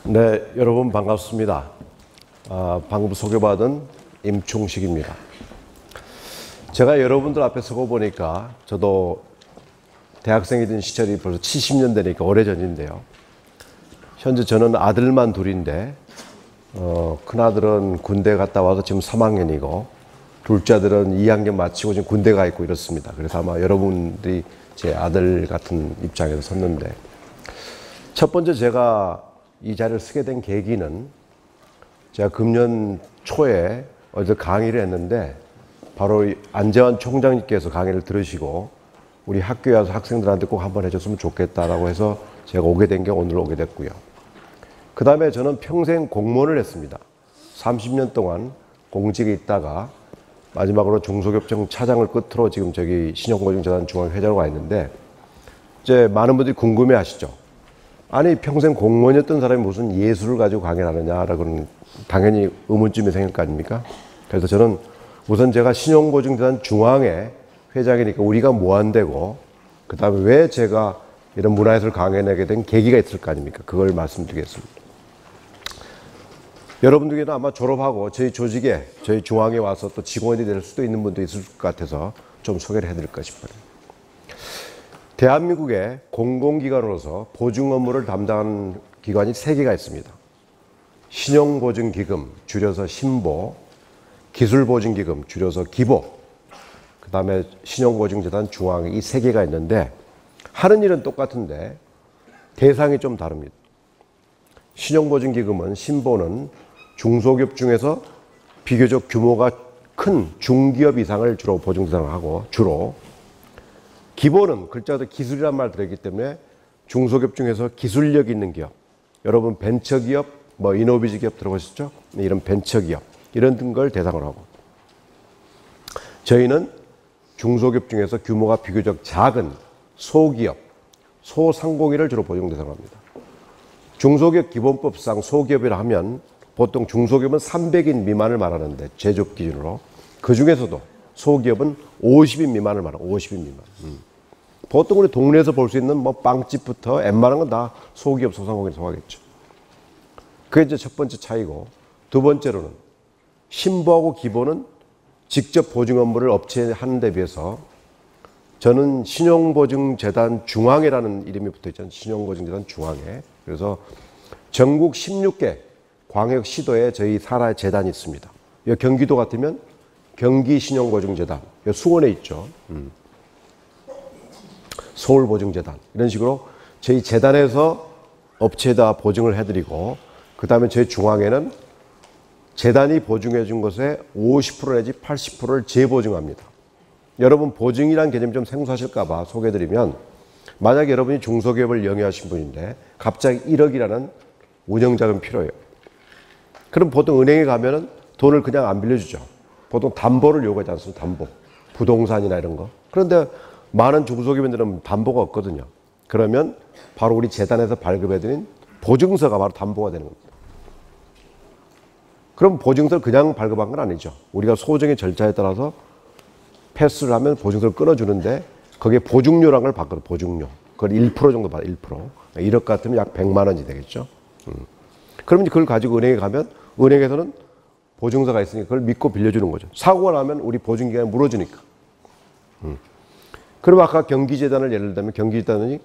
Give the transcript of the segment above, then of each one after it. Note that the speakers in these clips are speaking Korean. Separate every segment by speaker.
Speaker 1: 네, 여러분 반갑습니다. 방금 소개받은 임충식입니다. 제가 여러분들 앞에 서고 보니까 저도 대학생이던 시절이 벌써 70년 되니까 오래전인데요. 현재 저는 아들만 둘인데 큰아들은 군대 갔다 와서 지금 3학년이고 둘째 아들은 2학년 마치고 지금 군대 가 있고 이렇습니다. 그래서 아마 여러분들이 제 아들 같은 입장에서 섰는데, 첫 번째 제가 이 자리를 쓰게 된 계기는, 제가 금년 초에 어디서 강의를 했는데 바로 안재환 총장님께서 강의를 들으시고 우리 학교에 와서 학생들한테 꼭 한번 해줬으면 좋겠다라고 해서 제가 오게 된 게 오늘 오게 됐고요. 그 다음에 저는 평생 공무원을 했습니다. 30년 동안 공직에 있다가 마지막으로 중소기업청 차장을 끝으로 지금 저기 신용보증재단 중앙회장으로 가 있는데, 이제 많은 분들이 궁금해 하시죠. 아니 평생 공무원이었던 사람이 무슨 예술을 가지고 강의를 하느냐라고는 당연히 의문점이 생길 거 아닙니까? 그래서 저는 우선 제가 신용보증재단 중앙회 회장이니까 우리가 뭐 안 되고, 그 다음에 왜 제가 이런 문화예술 강연하게 된 계기가 있을 거 아닙니까? 그걸 말씀드리겠습니다. 여러분들께는 아마 졸업하고 저희 조직에, 저희 중앙에 와서 또 직원이 될 수도 있는 분도 있을 것 같아서 좀 소개를 해드릴까 싶어요. 대한민국의 공공기관으로서 보증 업무를 담당하는 기관이 3개가 있습니다. 신용보증기금, 줄여서 신보, 기술보증기금, 줄여서 기보, 그 다음에 신용보증재단 중앙회, 이 3개가 있는데 하는 일은 똑같은데 대상이 좀 다릅니다. 신용보증기금은, 신보는 중소기업 중에서 비교적 규모가 큰 중기업 이상을 주로 보증 대상을 하고, 주로 기보는 글자도 기술이란 말 들어있기 때문에 중소기업 중에서 기술력 있는 기업, 여러분 벤처기업, 뭐 이노비즈 기업 들어보셨죠? 이런 벤처기업, 이런 걸 대상으로 하고, 저희는 중소기업 중에서 규모가 비교적 작은 소기업, 소상공인을 주로 보증 대상으로 합니다. 중소기업 기본법상 소기업이라 하면 보통 중소기업은 300인 미만을 말하는데, 제조업 기준으로 그 중에서도 소기업은 50인 미만을 말하고, 50인 미만. 보통 우리 동네에서 볼 수 있는 뭐 빵집부터 웬만한 건 다 소기업, 소상공인에 속하겠죠. 그게 이제 첫 번째 차이고, 두 번째로는 신보하고 기보는 직접 보증 업무를 업체에 하는 데 비해서, 저는 신용보증재단 중앙회라는 이름이 붙어 있잖아요. 신용보증재단 중앙회. 그래서 전국 16개 광역시도에 저희 산하의 재단이 있습니다. 경기도 같으면 경기신용보증재단, 수원에 있죠. 서울보증재단, 이런 식으로 저희 재단에서 업체에다 보증을 해드리고, 그 다음에 저희 중앙회는 재단이 보증해 준 것에 50% 내지 80%를 재보증합니다. 여러분 보증이란 개념이 좀 생소하실까 봐 소개해드리면, 만약에 여러분이 중소기업을 영위하신 분인데 갑자기 1억이라는 운영자금이 필요해요. 그럼 보통 은행에 가면은 돈을 그냥 안 빌려주죠. 보통 담보를 요구하지 않습니까? 담보, 부동산이나 이런 거. 그런데 많은 중소기업들은 담보가 없거든요. 그러면 바로 우리 재단에서 발급해드린 보증서가 바로 담보가 되는 겁니다. 그럼 보증서를 그냥 발급한 건 아니죠. 우리가 소정의 절차에 따라서 패스를 하면 보증서를 끊어주는데, 거기에 보증료라는 걸 받거든요. 보증료. 그걸 1% 정도 받아요. 1%. 1억 같으면 약 100만 원이 되겠죠. 그러면 그걸 가지고 은행에 가면 은행에서는 보증서가 있으니까 그걸 믿고 빌려주는 거죠. 사고가 나면 우리 보증기관에 물어주니까. 그럼 아까 경기재단을 예를 들면 경기재단이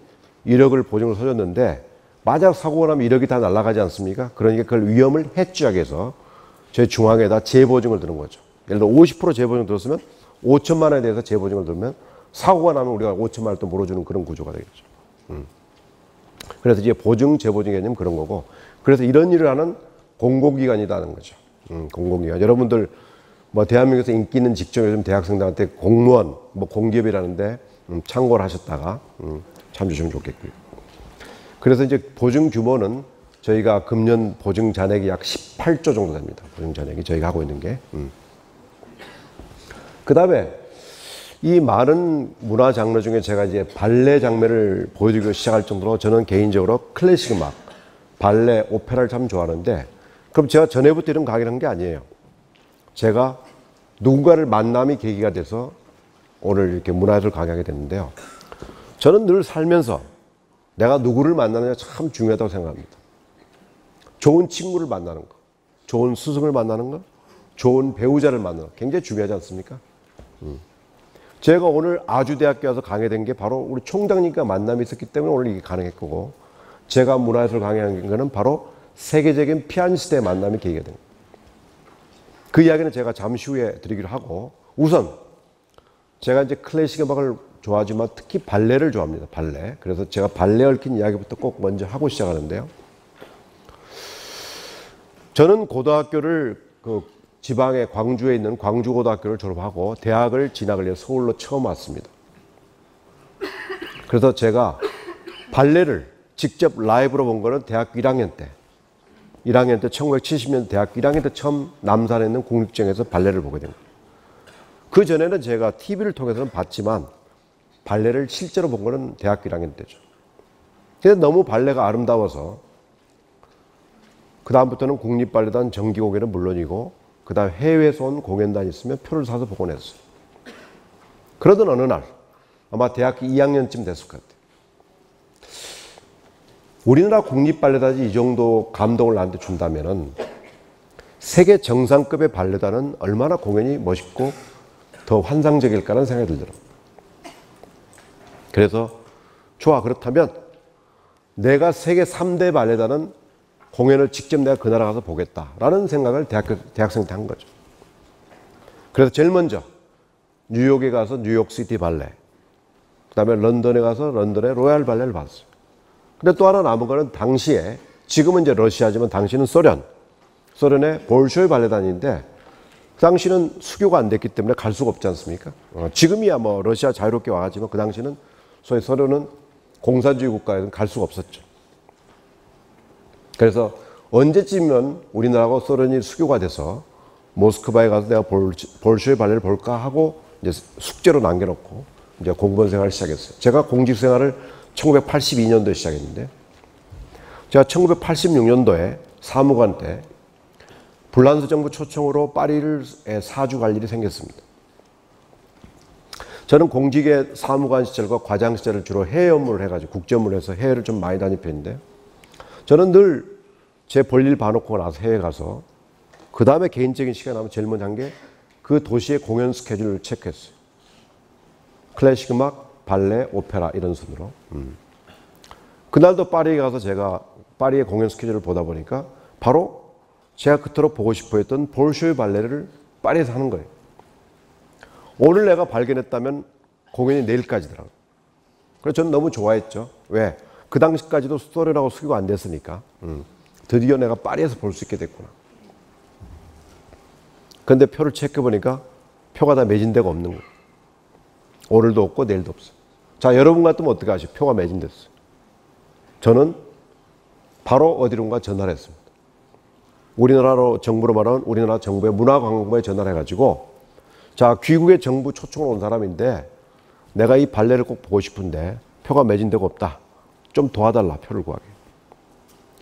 Speaker 1: 1억을 보증을 서줬는데 만약 사고가 나면 1억이 다 날아가지 않습니까? 그러니까 그걸 위험을 해지하기 위해서 저희 중앙에다 재보증을 드는 거죠. 예를 들어 50% 재보증 들었으면 5천만 원에 대해서 재보증을 들면 사고가 나면 우리가 5천만 원을 또 물어주는 그런 구조가 되겠죠. 그래서 이제 보증, 재보증 개념은 그런 거고, 그래서 이런 일을 하는 공공기관이라는 거죠. 공공기관. 여러분들 뭐 대한민국에서 인기 있는 직종, 요즘 대학생들한테 공무원, 뭐 공기업이라는데 참고를 하셨다가 참조시면 좋겠고요. 그래서 이제 보증 규모는 저희가 금년 보증 잔액이 약 18조 정도 됩니다. 보증 잔액이 저희가 하고 있는 게. 그 다음에 이 많은 문화 장르 중에 제가 이제 발레 장르를 보여주기 시작할 정도로 저는 개인적으로 클래식 음악, 발레, 오페라를 참 좋아하는데, 그럼 제가 전에부터 이런 강의를 한 게 아니에요. 제가 누군가를 만남이 계기가 돼서 오늘 이렇게 문화예술 강의하게 됐는데요. 저는 늘 살면서 내가 누구를 만나느냐 참 중요하다고 생각합니다. 좋은 친구를 만나는 거, 좋은 스승을 만나는 거, 좋은 배우자를 만나는 거 굉장히 중요하지 않습니까? 제가 오늘 아주대학교 와서 강의된 게 바로 우리 총장님과 만남이 있었기 때문에 오늘 이게 가능했고, 거고, 제가 문화예술 강의한 거는 바로 세계적인 피아니스트의 만남이 계기가 된 거예요. 그 이야기는 제가 잠시 후에 드리기로 하고, 우선 제가 이제 클래식 음악을 좋아하지만 특히 발레를 좋아합니다. 발레. 그래서 제가 발레에 얽힌 이야기부터 꼭 먼저 하고 시작하는데요. 저는 고등학교를 지방의 광주에 있는 광주고등학교를 졸업하고 대학을 진학을 해서 서울로 처음 왔습니다. 그래서 제가 발레를 직접 라이브로 본 거는 대학교 1학년 때 1970년 대학교 1학년 때 처음 남산에 있는 국립극장에서 발레를 보게 된 거예요. 그 전에는 제가 TV를 통해서는 봤지만 발레를 실제로 본 거는 대학교 1학년 때죠. 근데 너무 발레가 아름다워서 그 다음부터는 국립발레단 정기공연은 물론이고 그 다음 해외에서 온 공연단이 있으면 표를 사서 보곤 했어요. 그러던 어느 날 아마 대학교 2학년쯤 됐을 것 같아요. 우리나라 국립발레단이 이 정도 감동을 나한테 준다면은 세계 정상급의 발레단은 얼마나 공연이 멋있고 더 환상적일까라는 생각이 들더라고요. 그래서 좋아, 그렇다면 내가 세계 3대 발레단은 공연을 직접 내가 그 나라 가서 보겠다라는 생각을 대학생 때 한 거죠. 그래서 제일 먼저 뉴욕에 가서 뉴욕시티 발레, 그 다음에 런던에 가서 런던의 로얄 발레를 봤어요. 근데 또 하나 남은 거는 당시에, 지금은 이제 러시아지만 당시는 소련의 볼쇼이 발레단인데 그 당시는 수교가 안 됐기 때문에 갈 수가 없지 않습니까? 지금이야 뭐 러시아 자유롭게 와가지만 그 당시는 소위 소련은 공산주의 국가에는 갈 수가 없었죠. 그래서 언제쯤이면 우리나라하고 소련이 수교가 돼서 모스크바에 가서 내가 볼쇼이 발레를 볼까 하고 이제 숙제로 남겨놓고 이제 공무원 생활을 시작했어요. 제가 공직 생활을 1982년도에 시작했는데, 제가 1986년도에 사무관 때 불란서 정부 초청으로 파리를 4주 갈 일이 생겼습니다. 저는 공직의 사무관 시절과 과장 시절을 주로 해외 업무를 해가지고 국제 업무를 해서 해외를 좀 많이 다닐 편인데, 저는 늘 제 볼일 봐놓고 나서 해외 가서 그 다음에 개인적인 시간 나면 제일 먼저 한 게 그 도시의 공연 스케줄을 체크했어요. 클래식 음악, 발레, 오페라 이런 순으로. 그날도 파리에 가서 제가 파리의 공연 스케줄을 보다 보니까 바로 제가 그토록 보고 싶어 했던 볼쇼이 발레를 파리에서 하는 거예요. 오늘 내가 발견했다면 공연이 내일까지더라고요. 그래서 저는 너무 좋아했죠. 왜? 그 당시까지도 소련하고 수교가 안 됐으니까. 드디어 내가 파리에서 볼 수 있게 됐구나. 그런데 표를 체크해보니까 표가 다 매진되고 없는 거예요. 오늘도 없고 내일도 없어요. 자, 여러분 같으면 어떻게 하시죠? 표가 매진됐어요. 저는 바로 어디론가 전화를 했습니다. 우리나라로 정부로 말하면 우리나라 정부의 문화관광부에 전화를 해가지고, 자, 귀국의 정부 초청을 온 사람인데 내가 이 발레를 꼭 보고 싶은데 표가 매진되고 없다. 좀 도와달라, 표를 구하게.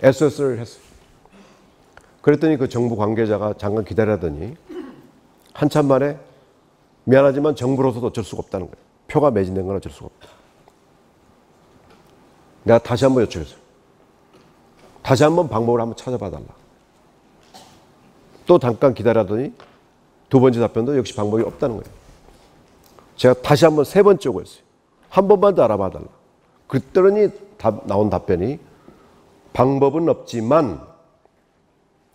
Speaker 1: SOS를 했어요. 그랬더니 그 정부 관계자가 잠깐 기다리더니 한참 만에 미안하지만 정부로서도 어쩔 수가 없다는 거예요. 표가 매진된 건 어쩔 수가 없다. 내가 다시 한번 요청했어요. 다시 한번 방법을 한번 찾아봐 달라. 또 잠깐 기다리더니 두 번째 답변도 역시 방법이 없다는 거예요. 제가 다시 한번 세 번째 오고 했어요. 한 번만 더 알아봐 달라. 그랬더니 나온 답변이 방법은 없지만,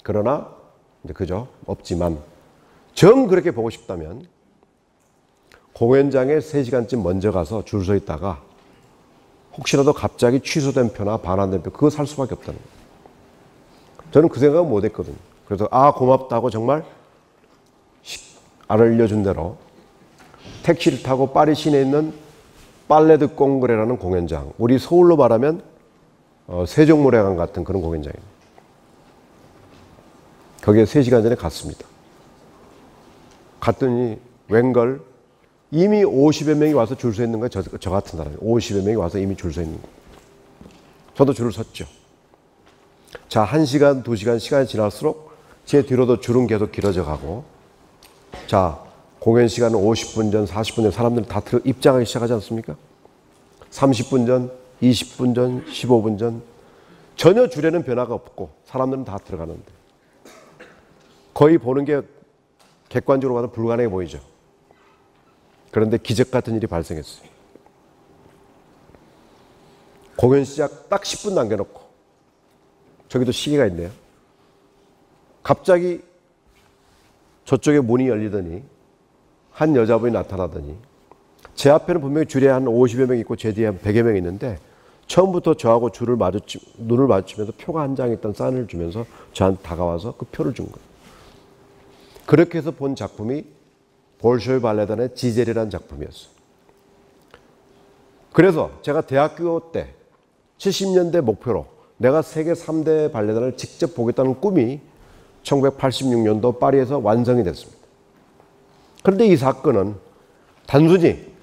Speaker 1: 그러나 이제 그죠? 없지만 정 그렇게 보고 싶다면 공연장에 3시간쯤 먼저 가서 줄 서 있다가 혹시라도 갑자기 취소된 표나 반환된 표 그거 살 수밖에 없다는 거예요. 저는 그 생각은 못 했거든요. 그래서 고맙다고 정말 알려준 대로 택시를 타고 파리 시내에 있는 팔레 드 콩그레라는 공연장, 우리 서울로 말하면 세종문화회관 같은 그런 공연장입니다. 거기에 3시간 전에 갔습니다. 갔더니 웬걸 이미 50여 명이 와서 줄 서 있는 거예요. 저 같은 사람이 50여 명이 와서 이미 줄 서 있는 거예요. 저도 줄을 섰죠. 자, 1시간, 2시간 시간이 지날수록 제 뒤로도 줄은 계속 길어져 가고, 자, 공연 시간은 50분 전, 40분 전 사람들이 다 입장하기 시작하지 않습니까? 30분 전, 20분 전, 15분 전, 전혀 줄에는 변화가 없고 사람들은 다 들어가는데 거의 보는 게 객관적으로 봐도 불가능해 보이죠. 그런데 기적 같은 일이 발생했어요. 공연 시작 딱 10분 남겨놓고 저기도 시계가 있네요. 갑자기 저쪽에 문이 열리더니 한 여자분이 나타나더니 제 앞에는 분명히 줄에 한 50여 명 있고 제 뒤에 한 100여 명 있는데 처음부터 저하고 눈을 마주치면서 표가 한 장 있던 사인을 주면서 저한테 다가와서 그 표를 준 거예요. 그렇게 해서 본 작품이 볼쇼이 발레단의 지젤이라는 작품이었어요. 그래서 제가 대학교 때 70년대 목표로 내가 세계 3대 발레단을 직접 보겠다는 꿈이 1986년도 파리에서 완성이 됐습니다. 그런데 이 사건은 단순히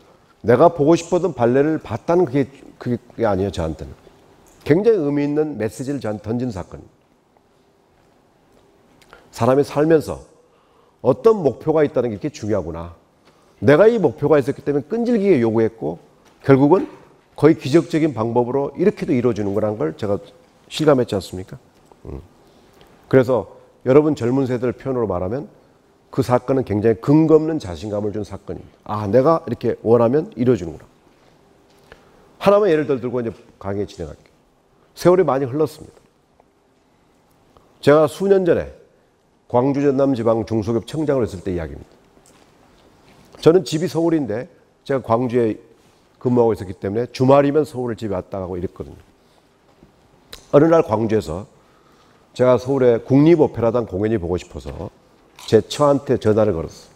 Speaker 1: 내가 보고 싶었던 발레를 봤다는 그게 아니에요, 저한테는. 굉장히 의미 있는 메시지를 저한테 던진 사건입니다. 사람이 살면서 어떤 목표가 있다는 게 이렇게 중요하구나. 내가 이 목표가 있었기 때문에 끈질기게 요구했고 결국은 거의 기적적인 방법으로 이렇게도 이루어지는 거라는 걸 제가 실감했지 않습니까? 그래서 여러분 젊은 세대를 표현으로 말하면 그 사건은 굉장히 근거 없는 자신감을 준 사건입니다. 아, 내가 이렇게 원하면 이루어지는구나. 하나만 예를 들고 이제 강의 진행할게요. 세월이 많이 흘렀습니다. 제가 수년 전에 광주 전남지방 중소기업 청장을 했을 때 이야기입니다. 저는 집이 서울인데 제가 광주에 근무하고 있었기 때문에 주말이면 서울을 집에 왔다 가고 이랬거든요. 어느 날 광주에서 제가 서울에 국립오페라단 공연이 보고 싶어서 제 처한테 전화를 걸었어요.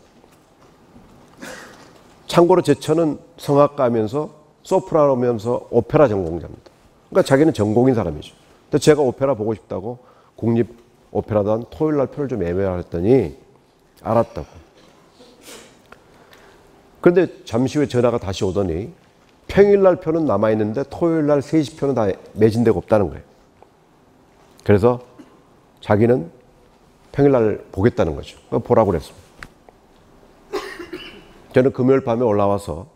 Speaker 1: 참고로 제 처는 성악가면서 소프라노면서 오페라 전공자입니다. 그러니까 자기는 전공인 사람이죠. 근데 제가 오페라 보고 싶다고 국립오페라단 토요일 날 표를 좀 예매하라 했더니 알았다고. 그런데 잠시 후에 전화가 다시 오더니 평일 날 표는 남아있는데 토요일 날 3시 표는 다 매진되고 없다는 거예요. 그래서 자기는 평일날 보겠다는 거죠. 보라고 그랬습니다. 저는 금요일 밤에 올라와서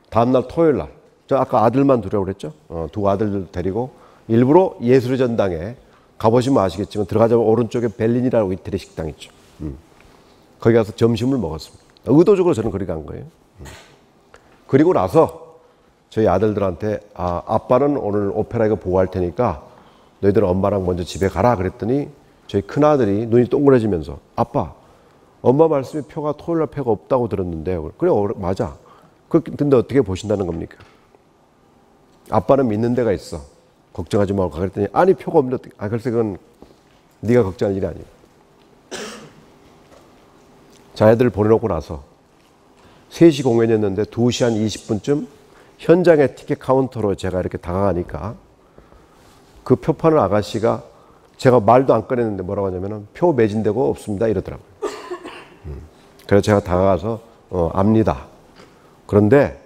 Speaker 1: 다음날 토요일날, 저 아까 아들만 두려고 그랬죠? 두 아들들 데리고 일부러 예술의 전당에 가보시면 아시겠지만 들어가자면 오른쪽에 벨린이라고 이태리 식당 있죠. 거기 가서 점심을 먹었습니다. 의도적으로 저는 거기 간 거예요. 그리고 나서 저희 아들들한테 아빠는 오늘 오페라 이거 보고 할 테니까 너희들은 엄마랑 먼저 집에 가라 그랬더니 저희 큰아들이 눈이 동그래지면서 아빠 엄마 말씀에 표가 토요일날 표가 없다고 들었는데 그래 맞아. 근데 어떻게 보신다는 겁니까? 아빠는 믿는 데가 있어. 걱정하지 말고 가 그랬더니 아니 표가 없는데 어떻게 글쎄 그건 네가 걱정할 일이 아니야. 자 애들 보내놓고 나서 3시 공연이었는데 2시 한 20분쯤 현장의 티켓 카운터로 제가 이렇게 다가가니까 그 표 파는 아가씨가 제가 말도 안 꺼냈는데 뭐라고 하냐면은 표 매진되고 없습니다 이러더라고요. 그래서 제가 다가가서 압니다. 그런데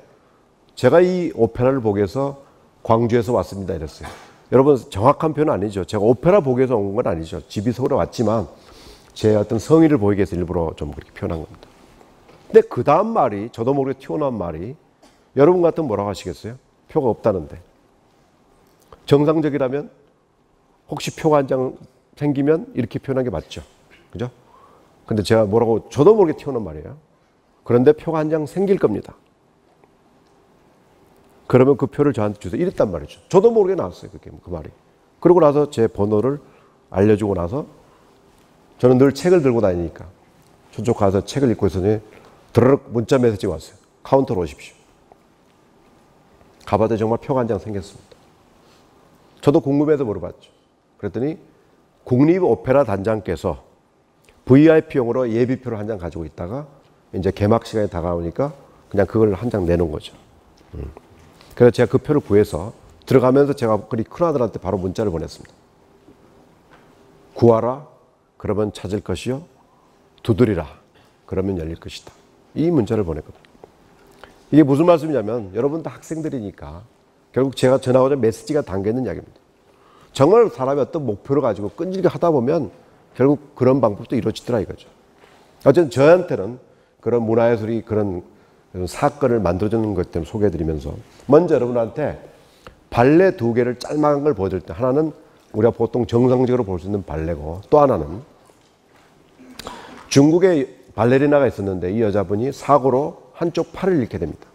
Speaker 1: 제가 이 오페라를 보기 위해서 광주에서 왔습니다 이랬어요. 여러분 정확한 표현은 아니죠. 제가 오페라 보기 위해서 온 건 아니죠. 집이 서울에 왔지만 제 어떤 성의를 보이기 위해서 일부러 좀 그렇게 표현한 겁니다. 근데 그 다음 말이 저도 모르게 튀어나온 말이 여러분 같으면 뭐라고 하시겠어요? 표가 없다는데. 정상적이라면 혹시 표가 한 장 생기면 이렇게 표현한 게 맞죠. 그죠? 근데 제가 뭐라고 저도 모르게 튀어나온 말이에요. 그런데 표가 한 장 생길 겁니다. 그러면 그 표를 저한테 주세요. 이랬단 말이죠. 저도 모르게 나왔어요. 그 말이. 그러고 나서 제 번호를 알려주고 나서 저는 늘 책을 들고 다니니까 저쪽 가서 책을 읽고 있으니 드르륵 문자 메시지가 왔어요. 카운터로 오십시오. 가봤더니 정말 표가 한 장 생겼습니다. 저도 궁금해서 물어봤죠. 그랬더니 국립오페라 단장께서 VIP용으로 예비표를 한 장 가지고 있다가 이제 개막 시간이 다가오니까 그냥 그걸 한 장 내놓은 거죠. 그래서 제가 그 표를 구해서 들어가면서 제가 그리 큰아들한테 바로 문자를 보냈습니다. 구하라. 그러면 찾을 것이요. 두드리라. 그러면 열릴 것이다. 이 문자를 보냈거든요. 이게 무슨 말씀이냐면 여러분 다 학생들이니까 결국 제가 전하고자 메시지가 담겨있는 이야기입니다. 정말 사람이 어떤 목표를 가지고 끈질기게 하다 보면 결국 그런 방법도 이루어지더라 이거죠. 어쨌든 저한테는 그런 문화예술이 그런 사건을 만들어주는 것 때문에 소개해드리면서 먼저 여러분한테 발레 2개를 짤막한 걸 보여드릴 때 하나는 우리가 보통 정상적으로 볼 수 있는 발레고, 또 하나는 중국에 발레리나가 있었는데 이 여자분이 사고로 한쪽 팔을 잃게 됩니다.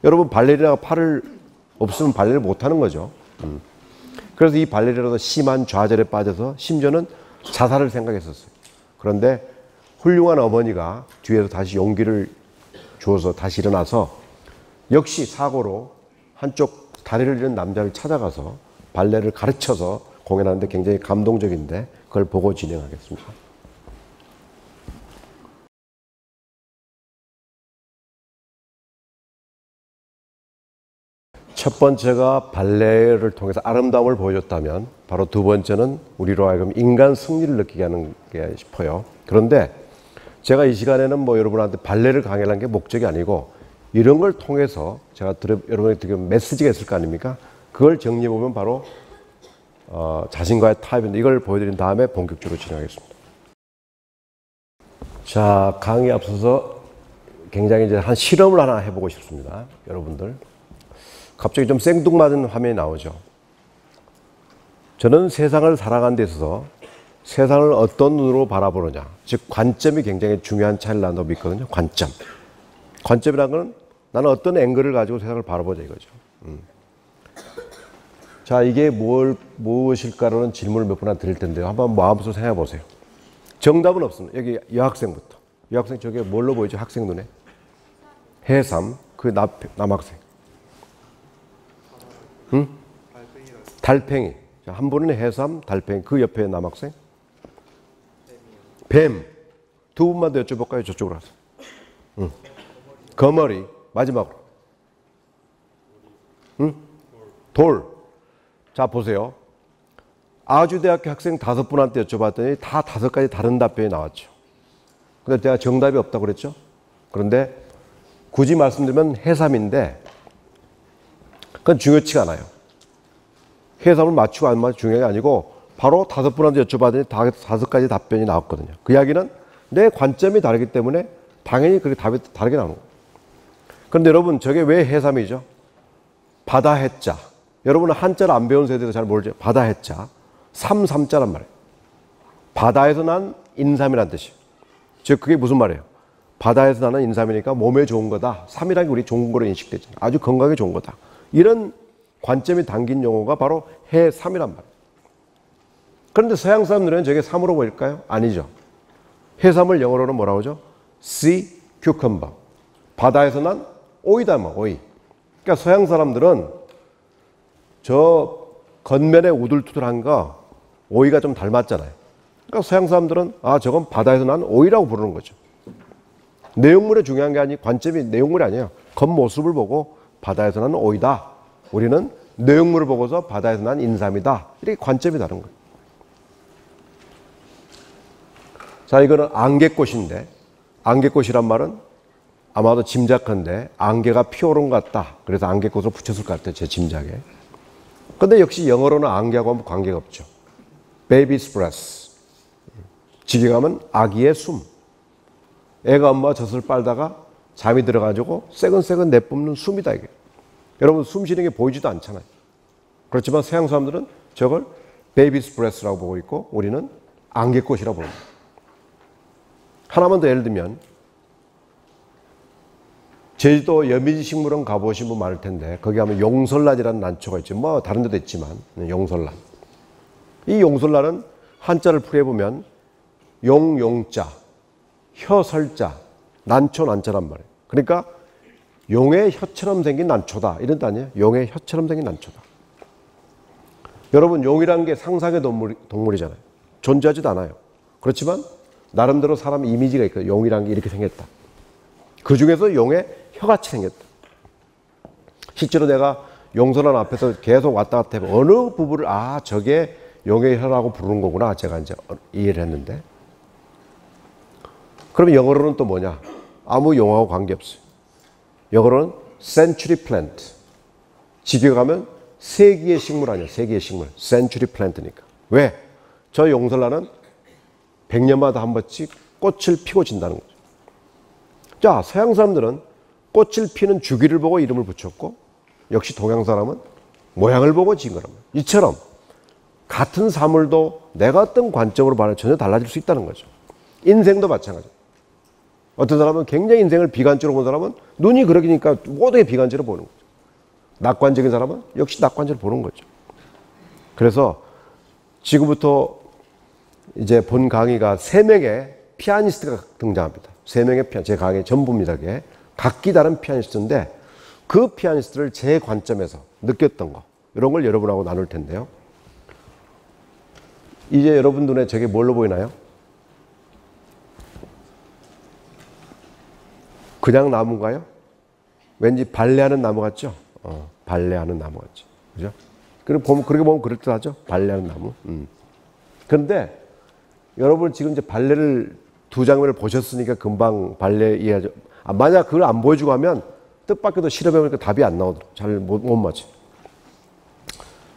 Speaker 1: 여러분, 발레리나가 팔을 없으면 발레를 못하는 거죠. 그래서 이 발레리나도 심한 좌절에 빠져서 심지어는 자살을 생각했었어요. 그런데 훌륭한 어머니가 뒤에서 다시 용기를 주어서 다시 일어나서 역시 사고로 한쪽 다리를 잃은 남자를 찾아가서 발레를 가르쳐서 공연하는데 굉장히 감동적인데 그걸 보고 진행하겠습니다. 첫 번째가 발레를 통해서 아름다움을 보여줬다면 바로 두 번째는 우리로 하여금 인간 승리를 느끼게 하는 게 싶어요. 그런데 제가 이 시간에는 뭐 여러분한테 발레를 강연하는 게 목적이 아니고 이런 걸 통해서 제가 여러분에게 드리는 메시지가 있을 거 아닙니까? 그걸 정리해보면 바로 자신과의 타협인데 이걸 보여드린 다음에 본격적으로 진행하겠습니다. 자, 강의 앞서서 굉장히 이제 한 실험을 하나 해보고 싶습니다. 여러분들. 갑자기 좀 생뚱맞은 화면이 나오죠. 저는 세상을 살아가는 데 있어서 세상을 어떤 눈으로 바라보느냐, 즉 관점이 굉장히 중요한 차이를 난다고 믿거든요. 관점. 관점이라는 건 나는 어떤 앵글을 가지고 세상을 바라보자 이거죠. 자, 이게 무엇일까라는 질문을 몇 번 드릴 텐데요. 한번 마음속으로 생각해 보세요. 정답은 없습니다. 여기 여학생부터. 여학생 저게 뭘로 보이죠? 학생 눈에? 해삼, 그 남학생. 응? 달팽이. 자, 한 분은 해삼, 달팽이. 그 옆에 남학생? 뱀. 두 분만 더 여쭤볼까요? 저쪽으로 와서. 응. 거머리. 마지막으로. 응? 돌. 자, 보세요. 아주대학교 학생 5분한테 여쭤봤더니 다 5가지 다른 답변이 나왔죠. 근데 제가 정답이 없다고 그랬죠? 그런데 굳이 말씀드리면 해삼인데 그건 중요치가 않아요. 해삼을 맞추고 안 맞추고 중요한 게 아니고 바로 5분한테 여쭤봤더니 다 5가지 답변이 나왔거든요. 그 이야기는 내 관점이 다르기 때문에 당연히 그렇게 답이 다르게 나오는 거예요. 그런데 여러분, 저게 왜 해삼이죠? 바다 해자. 여러분은 한자를 안 배운 세대도 잘 모르죠. 바다 해자. 삼자란 말이에요. 바다에서 난 인삼이란 뜻이에요. 즉 그게 무슨 말이에요? 바다에서 나는 인삼이니까 몸에 좋은 거다. 삼이라는 게 우리 좋은 거로 인식되죠. 아주 건강에 좋은 거다. 이런 관점이 담긴 용어가 바로 해삼이란 말이에요. 그런데 서양 사람들은 저게 삼으로 보일까요? 아니죠. 해삼을 영어로는 뭐라고 하죠? sea cucumber. 바다에서 난 오이다, 뭐, 오이. 그러니까 서양 사람들은 저 겉면에 우둘투둘한 거 오이가 좀 닮았잖아요. 그러니까 서양 사람들은 저건 바다에서 난 오이라고 부르는 거죠. 내용물이 중요한 게 아니고 관점이 내용물이 아니에요. 겉모습을 보고 바다에서 난 오이다. 우리는 내용물을 보고서 바다에서 난 인삼이다. 이렇게 관점이 다른 거예요. 자, 이거는 안개꽃인데 안개꽃이란 말은 아마도 짐작컨대 안개가 피어오른 것 같다. 그래서 안개꽃을 붙였을 것 같아요. 제 짐작에. 근데 역시 영어로는 안개하고 관계가 없죠. Baby's breath. 직역하면 아기의 숨. 애가 엄마 젖을 빨다가 잠이 들어가지고 새근새근 내뿜는 숨이다 이게. 여러분, 숨 쉬는 게 보이지도 않잖아요. 그렇지만 서양 사람들은 저걸 Baby's breath라고 보고 있고 우리는 안개꽃이라고 부릅니다. 하나만 더 예를 들면 제주도 여미지식물원 가보신 분 많을 텐데 거기 가면 용설란이라는 난초가 있죠. 뭐 다른 데도 있지만 용설란. 이 용설란은 한자를 풀이해보면 용자, 혀설자, 난자란 말이에요. 그러니까 용의 혀처럼 생긴 난초다 이런 뜻 아니에요? 용의 혀처럼 생긴 난초다. 여러분, 용이라는 게 상상의 동물이잖아요. 존재하지도 않아요. 그렇지만 나름대로 사람 이미지가 있거든요. 용이라는 게 이렇게 생겼다. 그 중에서 용의 혀같이 생겼다. 실제로 내가 용설란 앞에서 계속 왔다 갔다 해보면 어느 부분을 저게 용의 혀라고 부르는 거구나 제가 이제 이해를 했는데, 그러면 영어로는 또 뭐냐? 아무 용하고 관계없어요. 영어로는 century plant. 직역하면 세기의 식물 아니야. 세기의 식물. century plant니까. 왜? 저 용설란은 100년마다 한 번씩 꽃을 피고 진다는 거죠. 자, 서양 사람들은 꽃을 피는 주기를 보고 이름을 붙였고 역시 동양 사람은 모양을 보고 지은 거란 말이에요. 이처럼 같은 사물도 내가 어떤 관점으로 봐도 전혀 달라질 수 있다는 거죠. 인생도 마찬가지예요. 어떤 사람은 굉장히 인생을 비관적으로 보는 사람은 눈이 그러니까 모든 게 비관적으로 보는 거죠. 낙관적인 사람은 역시 낙관적으로 보는 거죠. 그래서 지금부터 이제 본 강의가 3명의 피아니스트가 등장합니다. 3명의 제 강의 전부입니다. 그게 각기 다른 피아니스트인데 그 피아니스트를 제 관점에서 느꼈던 거 이런 걸 여러분하고 나눌 텐데요. 이제 여러분 눈에 저게 뭘로 보이나요? 그냥 나무인가요? 왠지 발레하는 나무 같죠? 발레하는 나무 같죠. 그죠? 그렇게 보면 그럴듯하죠? 발레하는 나무. 그런데 여러분 지금 이제 발레를 2장면을 보셨으니까 금방 발레 이해하죠. 만약 그걸 안 보여주고 하면 뜻밖에도 실험해보니까 답이 안 나오더라고요. 잘 못 맞죠.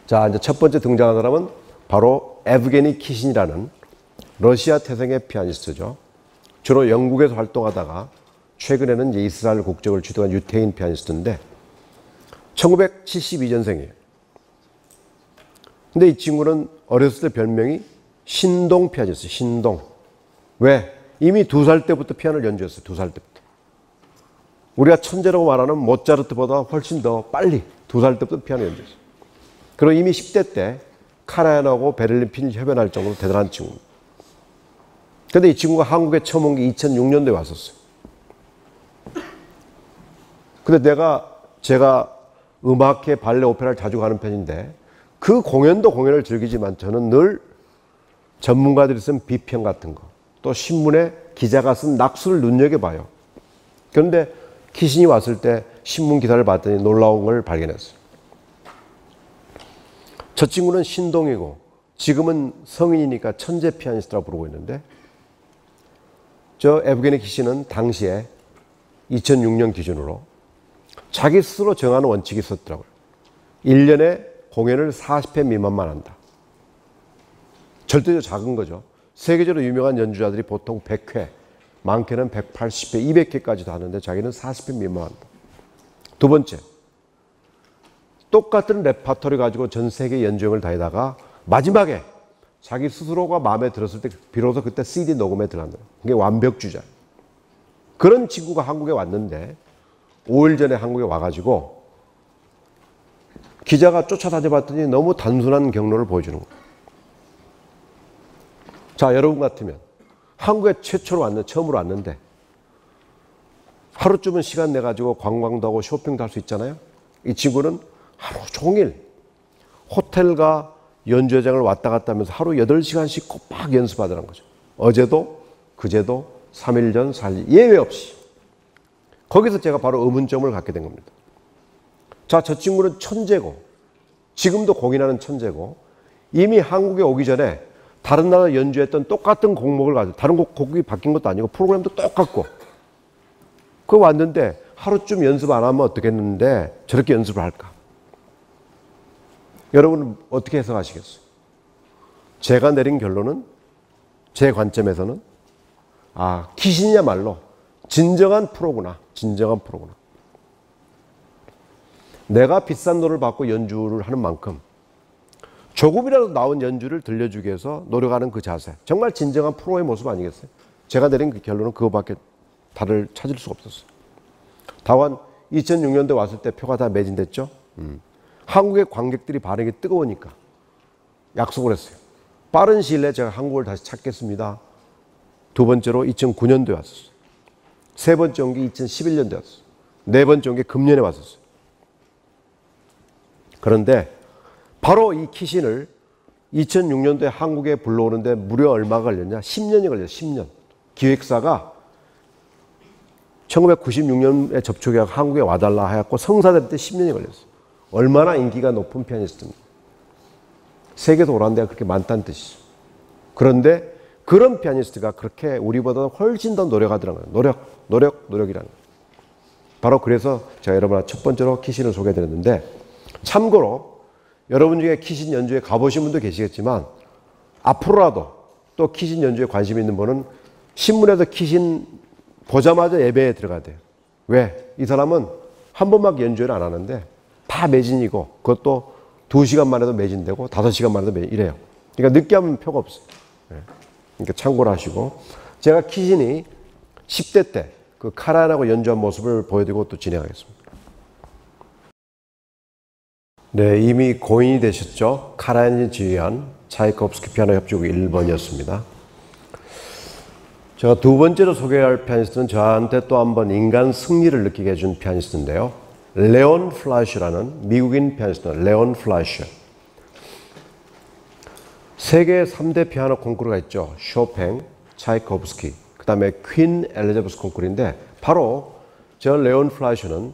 Speaker 1: 자, 이제 첫 번째 등장한 사람은 바로 에브게니 키신이라는 러시아 태생의 피아니스트죠. 주로 영국에서 활동하다가 최근에는 이제 이스라엘 국적을 취득한 유태인 피아니스트인데 1972년생이에요. 근데 이 친구는 어렸을 때 별명이 신동 피아니스트, 신동. 왜? 이미 2살 때부터 피아노를 연주했어요. 2살 때부터. 우리가 천재라고 말하는 모차르트보다 훨씬 더 빨리 2살 때부터 피아노 연주했어요. 그리고 이미 10대 때 카라얀하고 베를린 필 협연할 정도로 대단한 친구입니다. 근데 이 친구가 한국에 처음 온 게 2006년도에 왔었어요. 근데 제가 음악회, 발레, 오페라를 자주 가는 편인데 그 공연을 즐기지만 저는 늘 전문가들이 쓴 비평 같은 거, 또 신문에 기자가 쓴 낙수를 눈여겨봐요. 그런데 키신이 왔을 때 신문 기사를 봤더니 놀라운 걸 발견했어요. 저 친구는 신동이고 지금은 성인이니까 천재 피아니스트라고 부르고 있는데 저 에브게니 키신은 당시에 2006년 기준으로 자기 스스로 정하는 원칙이 있었더라고요. 1년에 공연을 40회 미만만 한다. 절대적으로 작은 거죠. 세계적으로 유명한 연주자들이 보통 100회, 많게는 180회, 200회까지도 하는데 자기는 40회 미만 한다. 두 번째, 똑같은 레파토리 가지고 전 세계 연주회를 다니다가 마지막에 자기 스스로가 마음에 들었을 때 비로소 그때 CD 녹음에 들어간다. 그게 완벽주의자. 그런 친구가 한국에 왔는데 5일 전에 한국에 와가지고 기자가 쫓아다녀봤더니 너무 단순한 경로를 보여주는 거예요. 자, 여러분 같으면 한국에 처음으로 왔는데 하루쯤은 시간 내가지고 관광도 하고 쇼핑도 할 수 있잖아요. 이 친구는 하루 종일 호텔과 연주회장을 왔다 갔다 하면서 하루 8시간씩 꼬박 연습하더라는 거죠. 어제도 그제도 3일 전 4일 예외 없이. 거기서 제가 바로 의문점을 갖게 된 겁니다. 자, 저 친구는 천재고 지금도 공인하는 천재고 이미 한국에 오기 전에 다른 나라 연주했던 똑같은 곡목을 가지고 다른 곡이 바뀐 것도 아니고 프로그램도 똑같고 그거 왔는데 하루쯤 연습 안 하면 어떻겠는데 저렇게 연습을 할까? 여러분은 어떻게 해석하시겠어요? 제가 내린 결론은 제 관점에서는 키신이야말로 진정한 프로구나. 진정한 프로구나. 내가 비싼 돈을 받고 연주를 하는 만큼 조금이라도 나온 연주를 들려주기 위해서 노력하는 그 자세. 정말 진정한 프로의 모습 아니겠어요? 제가 내린 그 결론은 그거밖에 다를 찾을 수가 없었어요. 다만 2006년도에 왔을 때 표가 다 매진됐죠. 한국의 관객들이 반응이 뜨거우니까 약속을 했어요. 빠른 시일 내에 제가 한국을 다시 찾겠습니다. 두 번째로 2009년도에 왔었어요. 세 번째 온 게 2011년도에 왔었어요. 네 번째 온 게 금년에 왔었어요. 그런데 바로 이 키신을 2006년도에 한국에 불러오는데 무려 얼마가 걸렸냐? 10년이 걸렸어요. 10년. 기획사가 1996년에 접촉해서 한국에 와달라 해갖고 성사될 때 10년이 걸렸어요. 얼마나 인기가 높은 피아니스트입니다. 세계에서 오라는 데가 그렇게 많다는 뜻이죠. 그런데 그런 피아니스트가 그렇게 우리보다 훨씬 더 노력하더라고요. 노력이라는 거예요. 바로 그래서 제가 여러분한테 첫 번째로 키신을 소개해드렸는데 참고로 여러분 중에 키신 연주회 가보신 분도 계시겠지만 앞으로라도 또 키신 연주에 관심 있는 분은 신문에서 키신 보자마자 예배에 들어가야 돼요. 왜? 이 사람은 한 번밖에 연주회를 안 하는데 다 매진이고 그것도 2시간만 해도 매진되고 5시간만 해도 매진 이래요. 그러니까 늦게 하면 표가 없어요. 그러니까 참고를 하시고, 제가 키신이 10대 때 그 카라얀하고 연주한 모습을 보여드리고 또 진행하겠습니다. 네, 이미 고인이 되셨죠. 카라얀이 지휘한 차이코프스키 피아노 협주곡 1번이었습니다. 제가 두 번째로 소개할 피아니스트는 저한테 또 한 번 인간 승리를 느끼게 해준 피아니스트인데요. 레온 플라슈라는 미국인 피아니스트입니다. 레온 플라슈. 세계 3대 피아노 콩쿠르가 있죠. 쇼팽, 차이코프스키, 그 다음에 퀸 엘리자베스 콩쿠르인데, 바로 저 레온 플라슈는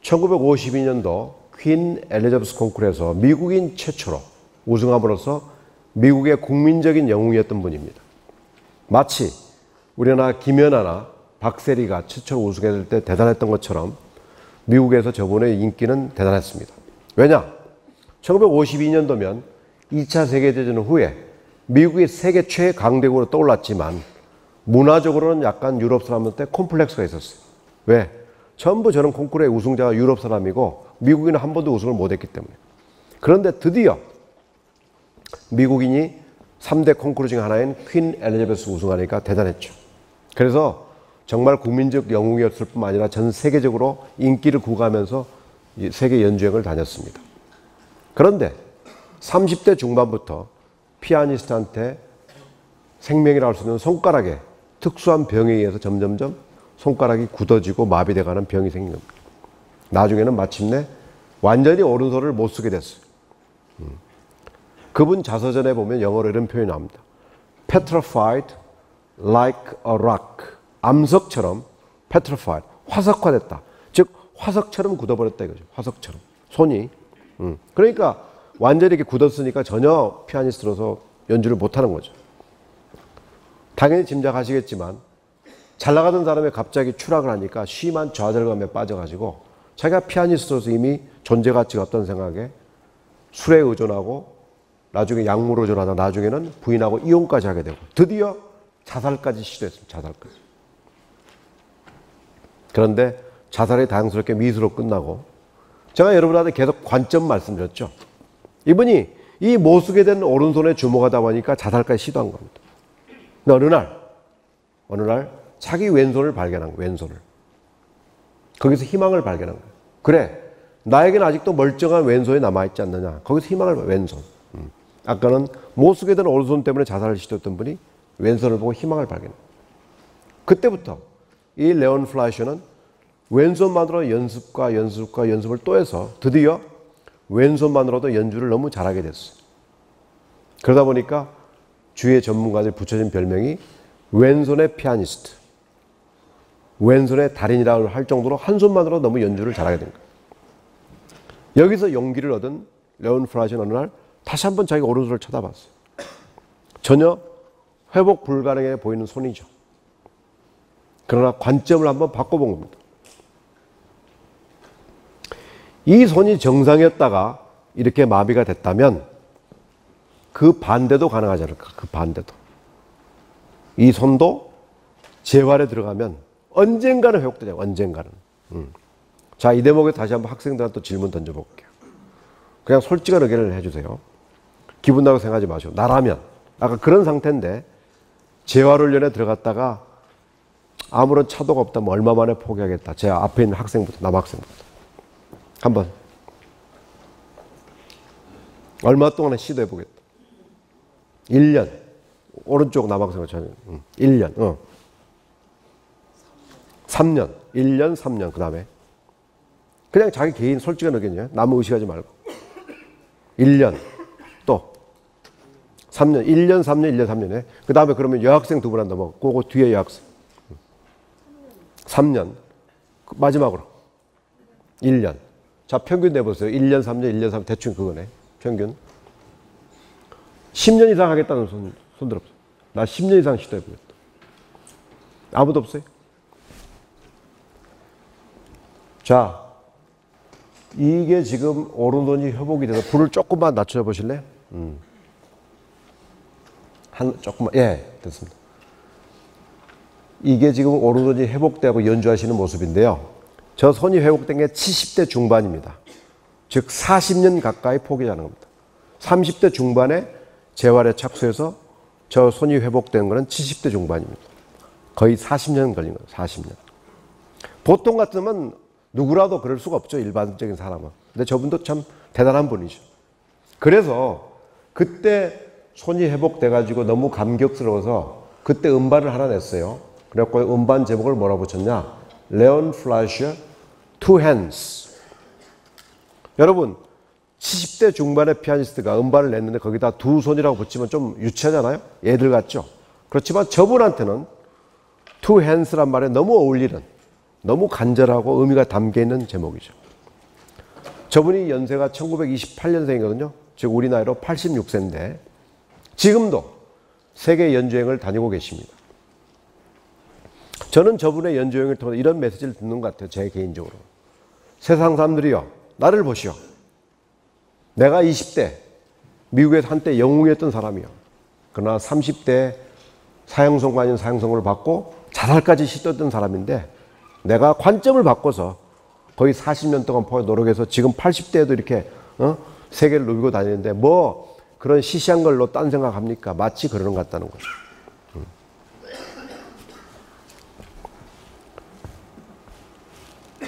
Speaker 1: 1952년도 퀸 엘리자베스 콩쿠르에서 미국인 최초로 우승함으로써 미국의 국민적인 영웅이었던 분입니다. 마치 우리나라 김연아나 박세리가 최초로 우승했을 때 대단했던 것처럼 미국에서 저분의 인기는 대단했습니다. 왜냐? 1952년도면 2차 세계대전 후에 미국이 세계 최강대국으로 떠올랐지만 문화적으로는 약간 유럽 사람한테 콤플렉스가 있었어요. 왜? 전부 저런 콩쿠르의 우승자가 유럽 사람이고 미국인은 한 번도 우승을 못했기 때문에. 그런데 드디어 미국인이 3대 콩쿠르 중 하나인 퀸 엘리자베스 우승하니까 대단했죠. 그래서 정말 국민적 영웅이었을 뿐만 아니라 전 세계적으로 인기를 구가하면서 세계 연주행을 다녔습니다. 그런데 30대 중반부터 피아니스트한테 생명이라고 할 수 있는 손가락에 특수한 병에 의해서 점점점 손가락이 굳어지고 마비돼가는 병이 생긴 겁니다. 나중에는 마침내 완전히 오른손을 못 쓰게 됐어요. 그분 자서전에 보면 영어로 이런 표현이 나옵니다. Petrified like a rock. 암석처럼 petrified, 화석화됐다. 즉 화석처럼 굳어버렸다 이거죠. 화석처럼. 손이. 그러니까 완전히 이렇게 굳었으니까 전혀 피아니스트로서 연주를 못하는 거죠. 당연히 짐작하시겠지만 잘 나가던 사람이 갑자기 추락을 하니까 심한 좌절감에 빠져가지고 자기가 피아니스트로서 이미 존재 가치가 없다는 생각에 술에 의존하고 나중에 약물에 의존하다 나중에는 부인하고 이혼까지 하게 되고 드디어 자살까지 시도했습니다. 자살까지. 그런데 자살이 다행스럽게 미수로 끝나고 제가 여러분한테 계속 관점 말씀드렸죠. 이분이 이 못 쓰게 된 오른손에 주목하다 보니까 자살까지 시도한 겁니다. 근데 어느 날 자기 왼손을 발견한 거예요. 왼손을. 거기서 희망을 발견한 거예요. 그래, 나에게는 아직도 멀쩡한 왼손이 남아있지 않느냐. 거기서 희망을 왼손. 아까는 못 쓰게 된 오른손 때문에 자살을 시도했던 분이 왼손을 보고 희망을 발견해요. 그때부터 이 레온 플라슈는 왼손만으로 연습을 또 해서 드디어 왼손만으로도 연주를 너무 잘하게 됐어요. 그러다 보니까 주위의 전문가들이 붙여진 별명이 왼손의 피아니스트, 왼손의 달인이라고 할 정도로 한 손만으로 너무 연주를 잘하게 된 거예요. 여기서 용기를 얻은 레온 플라슈는 어느 날 다시 한번 자기가 오른손을 쳐다봤어요. 전혀 회복 불가능해 보이는 손이죠. 그러나 관점을 한번 바꿔본 겁니다. 이 손이 정상이었다가 이렇게 마비가 됐다면 그 반대도 가능하지 않을까? 그 반대도. 이 손도 재활에 들어가면 언젠가는 회복되죠. 언젠가는. 자, 이 대목에 다시 한번 학생들한테 또 질문 던져볼게요. 그냥 솔직한 의견을 해주세요. 기분 나쁘게 생각하지 마시고. 나라면 아까 그런 상태인데 재활훈련에 들어갔다가 아무런 차도가 없다면 얼마 만에 포기하겠다. 제 앞에 있는 학생부터, 남학생부터. 한번. 얼마 동안에 시도해보겠다. 1년. 오른쪽 남학생을 전혀. 1년. 3년. 1년, 3년. 그 다음에. 그냥 자기 개인 솔직한 의견이에요. 남 의식하지 말고. 1년. 또. 3년. 1년, 3년, 1년, 3년에. 그 다음에 그러면 여학생 두 분 한 넘어. 그거 뒤에 여학생. 3년. 마지막으로. 1년. 자, 평균 내보세요. 1년, 3년, 1년, 3년. 대충 그거네. 평균. 10년 이상 하겠다는 손들 없어요. 나 10년 이상 시도해보겠다. 아무도 없어요? 자, 이게 지금 오른손이 회복이 돼서 불을 조금만 낮춰보실래요? 조금만. 예, 됐습니다. 이게 지금 오른손이 회복되고 연주하시는 모습인데요. 저 손이 회복된 게 70대 중반입니다. 즉 40년 가까이 포기하는 겁니다. 30대 중반에 재활에 착수해서 저 손이 회복되는 것은 70대 중반입니다. 거의 40년 걸린 거예요. 40년. 보통 같으면 누구라도 그럴 수가 없죠. 일반적인 사람은. 근데 저분도 참 대단한 분이죠. 그래서 그때 손이 회복돼가지고 너무 감격스러워서 그때 음반을 하나 냈어요. 그래갖고 음반 제목을 뭐라 붙였냐? 레온 플라셔 Two Hands. 여러분 70대 중반의 피아니스트가 음반을 냈는데 거기다 두 손이라고 붙이면 좀 유치하잖아요. 애들 같죠. 그렇지만 저분한테는 Two Hands란 말에 너무 어울리는, 너무 간절하고 의미가 담겨있는 제목이죠. 저분이 연세가 1928년생이거든요. 즉 우리 나이로 86세인데 지금도 세계 연주여행을 다니고 계십니다. 저는 저분의 연주여행을 통해 이런 메시지를 듣는 것 같아요. 제 개인적으로. 세상 사람들이요, 나를 보시오. 내가 20대 미국에서 한때 영웅이었던 사람이요. 그러나 30대 사형선고 아닌 사형선고를 받고 자살까지 시도했던 사람인데 내가 관점을 바꿔서 거의 40년 동안 노력해서 지금 80대에도 이렇게 세계를 누비고 다니는데 뭐 그런 시시한 걸로 딴 생각합니까? 마치 그러는 것 같다는 거죠.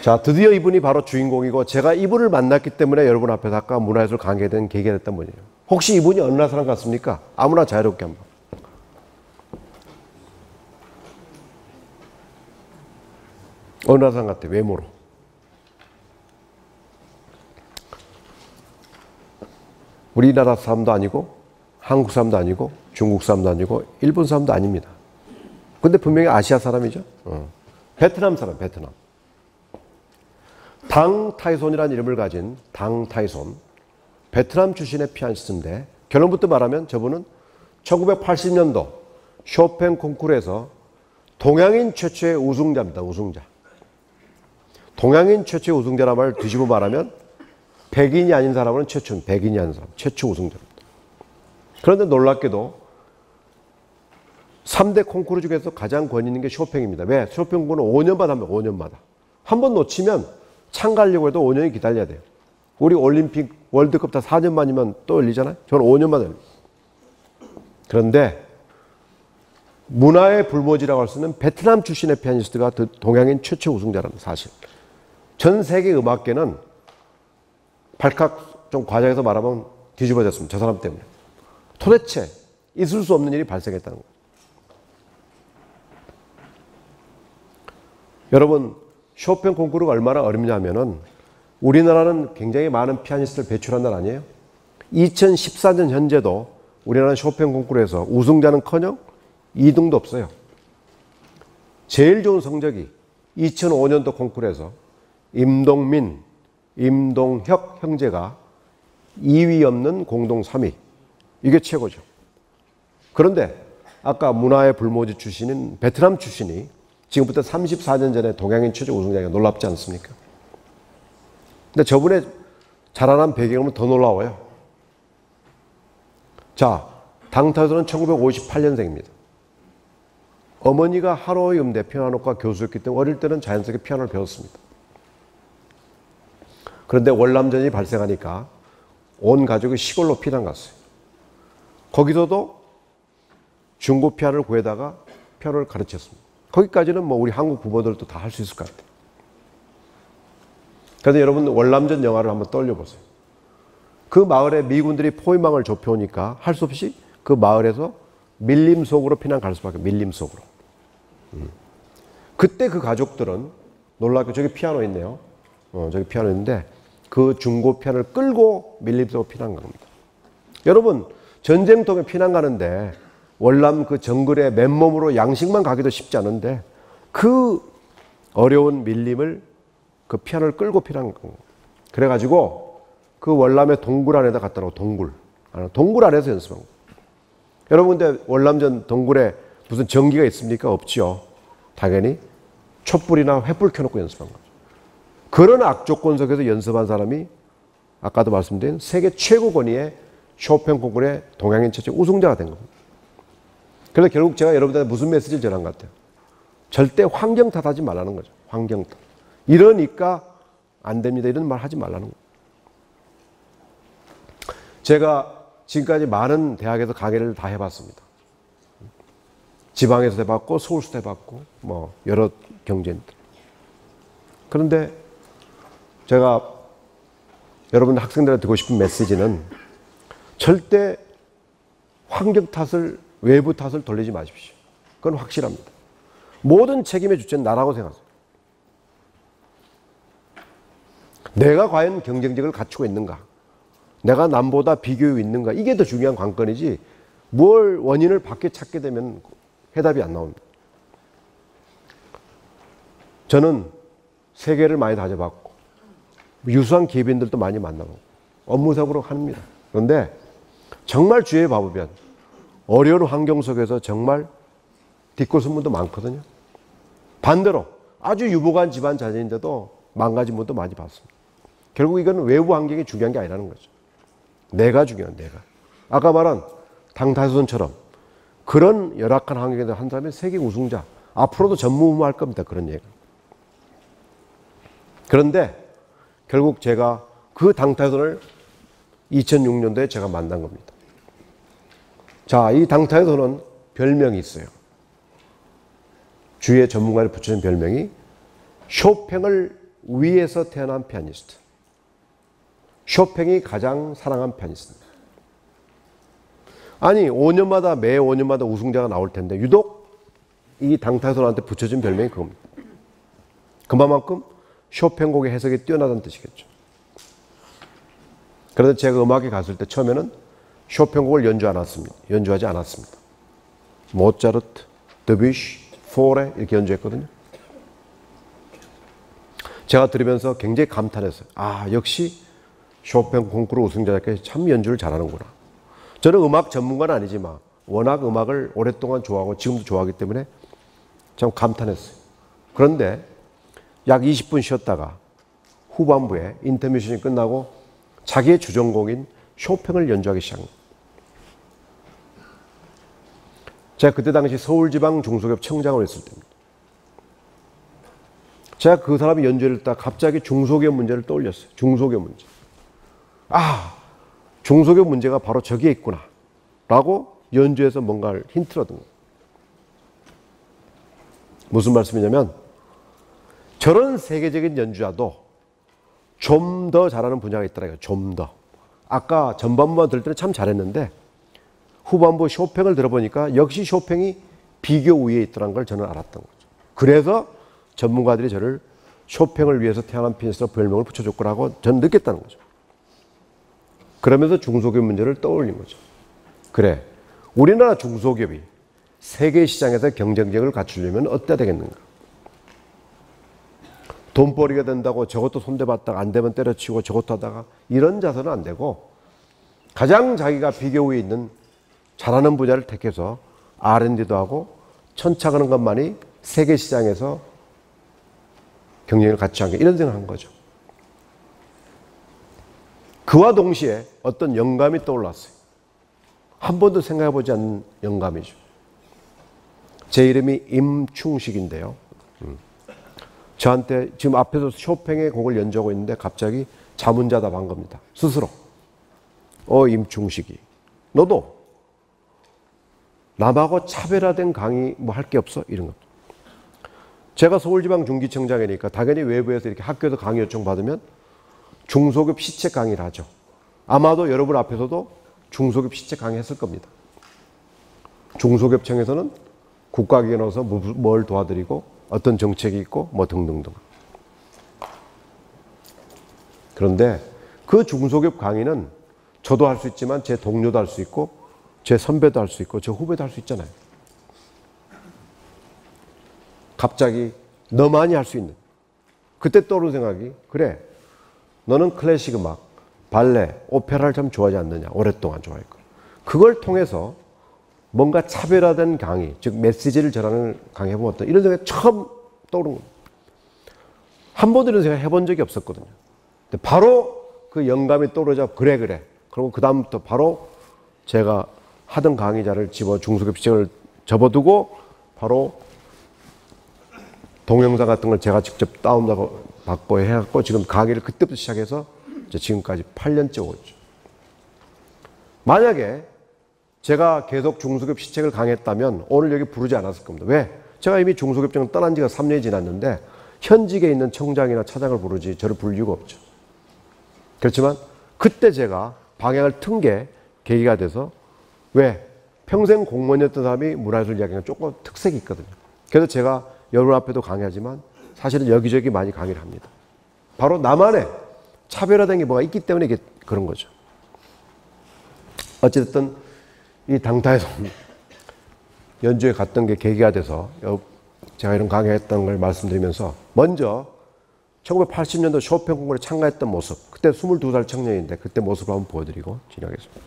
Speaker 1: 자, 드디어 이분이 바로 주인공이고 제가 이분을 만났기 때문에 여러분 앞에서 아까 문화예술 강의에 대한 계기가 됐던 분이에요. 혹시 이분이 어느 나라 사람 같습니까? 아무나 자유롭게 한번. 어느 나라 사람 같아, 외모로. 우리나라 사람도 아니고 한국 사람도 아니고 중국 사람도 아니고 일본 사람도 아닙니다. 근데 분명히 아시아 사람이죠. 베트남 사람, 베트남. 당 타이손이라는 이름을 가진 당 타이손, 베트남 출신의 피아니스트인데 결론부터 말하면 저분은 1980년도 쇼팽 콩쿠르에서 동양인 최초의 우승자입니다. 우승자. 동양인 최초의 우승자란 말을 뒤집어 말하면 백인이 아닌 사람은 최초, 백인이 아닌 사람, 최초 우승자입니다. 그런데 놀랍게도 3대 콩쿠르 중에서 가장 권위 있는 게 쇼팽입니다. 왜? 쇼팽 콩쿠르는 5년마다 합니다. 5년마다. 한 번 놓치면 참가하려고 해도 5년이 기다려야 돼요. 우리 올림픽, 월드컵 다 4년 만이면 또 열리잖아요. 저는 5년마다 열려요. 그런데 문화의 불모지라고 할 수 있는 베트남 출신의 피아니스트가 동양인 최초 우승자라는 사실. 전 세계 음악계는 발칵 좀 과장해서 말하면 뒤집어졌습니다. 저 사람 때문에. 도대체 있을 수 없는 일이 발생했다는 거예요. 여러분, 쇼팽 콩쿠르가 얼마나 어렵냐면은 우리나라는 굉장히 많은 피아니스트를 배출한 나라 아니에요? 2014년 현재도 우리나라는 쇼팽 콩쿠르에서 우승자는커녕 2등도 없어요. 제일 좋은 성적이 2005년도 콩쿠르에서 임동민, 임동혁 형제가 2위 없는 공동 3위. 이게 최고죠. 그런데 아까 문화의 불모지 출신인 베트남 출신이 지금부터 34년 전에 동양인 최초 우승자가 놀랍지 않습니까? 근데 저분의 자라난 배경은 더 놀라워요. 자, 당타에서는 1958년생입니다. 어머니가 하로이 음대 피아노과 교수였기 때문에 어릴 때는 자연스럽게 피아노를 배웠습니다. 그런데 월남전이 발생하니까 온 가족이 시골로 피난 갔어요. 거기서도 중고 피아노를 구해다가 피아노를 가르쳤습니다. 거기까지는 뭐 우리 한국 부모들도 다 할 수 있을 것 같아요. 그런데 여러분 월남전 영화를 한번 떠올려보세요. 그 마을에 미군들이 포위망을 좁혀오니까 할 수 없이 그 마을에서 밀림 속으로 피난 갈 수밖에, 밀림 속으로. 그때 그 가족들은 놀랍게 저기 피아노 있네요. 저기 피아노 있는데 그 중고 피아노를 끌고 밀림 속으로 피난 간 겁니다. 여러분 전쟁통에 피난 가는데 월남 그 정글에 맨몸으로 양식만 가기도 쉽지 않은데 그 어려운 밀림을 그 피아노를 끌고 피난 거. 그래가지고 그 월남의 동굴 안에다 갖다 놓고 동굴 안에서 연습한 거. 여러분 근데 월남전 동굴에 무슨 전기가 있습니까? 없죠. 당연히 촛불이나 횃불 켜놓고 연습한 거죠. 그런 악조건 속에서 연습한 사람이 아까도 말씀드린 세계 최고 권위의 쇼팽 콩쿠르의 동양인 최초 우승자가 된 겁니다. 그래서 결국 제가 여러분들한테 무슨 메시지를 전한 것 같아요? 절대 환경 탓하지 말라는 거죠. 환경 탓. 이러니까 안 됩니다. 이런 말 하지 말라는 거예요. 제가 지금까지 많은 대학에서 강의를 다 해봤습니다. 지방에서도 해봤고 서울서도 해봤고 뭐 여러 경제인들. 그런데 제가 여러분 학생들한테 드리고 싶은 메시지는 절대 환경 탓을, 외부 탓을 돌리지 마십시오. 그건 확실합니다. 모든 책임의 주체는 나라고 생각하세요. 내가 과연 경쟁력을 갖추고 있는가? 내가 남보다 비교에 있는가? 이게 더 중요한 관건이지 뭘 원인을 밖에 찾게 되면 해답이 안 나옵니다. 저는 세계를 많이 다녀봤고 유수한 기업인들도 많이 만나보고 업무적으로 합니다. 그런데 정말 주위에 봐보면 어려운 환경 속에서 정말 뒷골선분도 많거든요. 반대로 아주 유복한 집안 자녀인데도 망가진 분도 많이 봤습니다. 결국 이건 외부 환경이 중요한 게 아니라는 거죠. 내가 중요한 내가. 아까 말한 당타선처럼 그런 열악한 환경에서 한 사람이 세계 우승자. 앞으로도 전무후무할 겁니다. 그런 얘기가. 그런데 결국 제가 그 당타선을 2006년도에 제가 만난 겁니다. 자, 이 당타선은 별명이 있어요. 주위에 전문가를 붙여준 별명이 쇼팽을 위해서 태어난 피아니스트. 쇼팽이 가장 사랑한 피아니스트입니다. 아니 5년마다 매 5년마다 우승자가 나올 텐데 유독 이 당타선한테 붙여준 별명이 그겁니다. 그만큼 쇼팽 곡의 해석이 뛰어나다는 뜻이겠죠. 그래서 제가 음악에 갔을 때 처음에는 쇼팽 곡을 연주하지 않았습니다. 모차르트, 드뷔시, 포레 이렇게 연주했거든요. 제가 들으면서 굉장히 감탄했어요. 아, 역시 쇼팽 콩쿠르 우승자답게 참 연주를 잘하는구나. 저는 음악 전문가는 아니지만 워낙 음악을 오랫동안 좋아하고 지금도 좋아하기 때문에 참 감탄했어요. 그런데 약 20분 쉬었다가 후반부에 인터미션이 끝나고 자기의 주전공인 쇼팽을 연주하기 시작합니다. 제가 그때 당시 서울지방 중소기업 청장을 했을 때입니다. 제가 그 사람이 연주를 했다 갑자기 중소기업 문제를 떠올렸어요. 중소기업 문제. 아, 중소기업 문제가 바로 저기에 있구나 라고 연주에서 뭔가를 힌트를 얻은 거예요. 무슨 말씀이냐면 저런 세계적인 연주자도 좀 더 잘하는 분야가 있더라고요. 좀 더. 아까 전반부만 들을 때는 참 잘했는데 후반부 쇼팽을 들어보니까 역시 쇼팽이 비교 우위에 있더라는 걸 저는 알았던 거죠. 그래서 전문가들이 저를 쇼팽을 위해서 태어난 피아니스트로 별명을 붙여줬구나고 저는 느꼈다는 거죠. 그러면서 중소기업 문제를 떠올린 거죠. 그래, 우리나라 중소기업이 세계 시장에서 경쟁력을 갖추려면 어때야 되겠는가? 돈벌이가 된다고 저것도 손대봤다가 안 되면 때려치고 저것도 하다가 이런 자세는 안 되고 가장 자기가 비교 위에 있는 잘하는 분야를 택해서 R&D도 하고 천착하는 것만이 세계 시장에서 경쟁을 갖추지 않게 이런 생각을 한 거죠. 그와 동시에 어떤 영감이 떠올랐어요. 한 번도 생각해보지 않는 영감이죠. 제 이름이 임충식인데요. 저한테 지금 앞에서 쇼팽의 곡을 연주하고 있는데 갑자기 자문자답한 겁니다. 스스로. 임충식이. 너도 남하고 차별화된 강의 뭐 할 게 없어? 이런 것. 제가 서울지방중기청장이니까 당연히 외부에서 이렇게 학교에서 강의 요청 받으면 중소기업 시책 강의를 하죠. 아마도 여러분 앞에서도 중소기업 시책 강의 했을 겁니다. 중소기업청에서는 국가기관으로서 뭘 도와드리고 어떤 정책이 있고 뭐 등등등. 그런데 그 중소기업 강의는 저도 할 수 있지만 제 동료도 할 수 있고 제 선배도 할 수 있고 제 후배도 할 수 있잖아요. 갑자기 너만이 할 수 있는. 그때 떠오른 생각이 그래, 너는 클래식 음악, 발레, 오페라를 참 좋아하지 않느냐. 오랫동안 좋아했고. 그걸 통해서 뭔가 차별화된 강의, 즉 메시지를 전하는 강의 해보면 어떤 이런 생각이 처음 떠오른 겁니다. 한 번도 이런 생각 해본 적이 없었거든요. 근데 바로 그 영감이 떠오르자 그래. 그리고 그 다음부터 바로 제가 하던 강의자를 중소기업 시책을 접어두고 바로 동영상 같은 걸 제가 직접 다운받고 해갖고 지금 강의를 그때부터 시작해서 지금까지 8년째 오고 있죠. 만약에 제가 계속 중소기업 시책을 강했다면 오늘 여기 부르지 않았을 겁니다. 왜? 제가 이미 중소기업청을 떠난 지가 3년이 지났는데 현직에 있는 청장이나 차장을 부르지 저를 부를 이유가 없죠. 그렇지만 그때 제가 방향을 튼 게 계기가 돼서 왜? 평생 공무원이었던 사람이 문화예술 이야기가 조금 특색이 있거든요. 그래서 제가 여러분 앞에도 강의하지만 사실은 여기저기 많이 강의를 합니다. 바로 나만의 차별화된 게 뭐가 있기 때문에 이게 그런 거죠. 어쨌든 이 당타에서 연주에 갔던 게 계기가 돼서 제가 이런 강의했던 걸 말씀드리면서 먼저 1980년도 쇼팽 공연에 참가했던 모습, 그때 22살 청년인데 그때 모습을 한번 보여드리고 진행하겠습니다.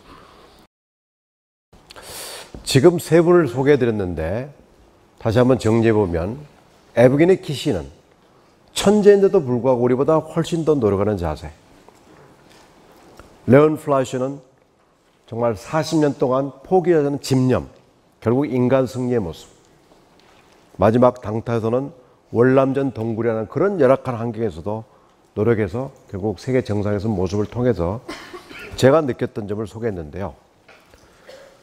Speaker 1: 지금 세 분을 소개해드렸는데 다시 한번 정리해보면 에브게니 키시는 천재인데도 불구하고 우리보다 훨씬 더 노력하는 자세, 레온 플라이셔는 정말 40년 동안 포기하지 않은 집념, 결국 인간 승리의 모습, 마지막 당타에서는 월남전 동굴이라는 그런 열악한 환경에서도 노력해서 결국 세계 정상에서 모습을 통해서 제가 느꼈던 점을 소개했는데요.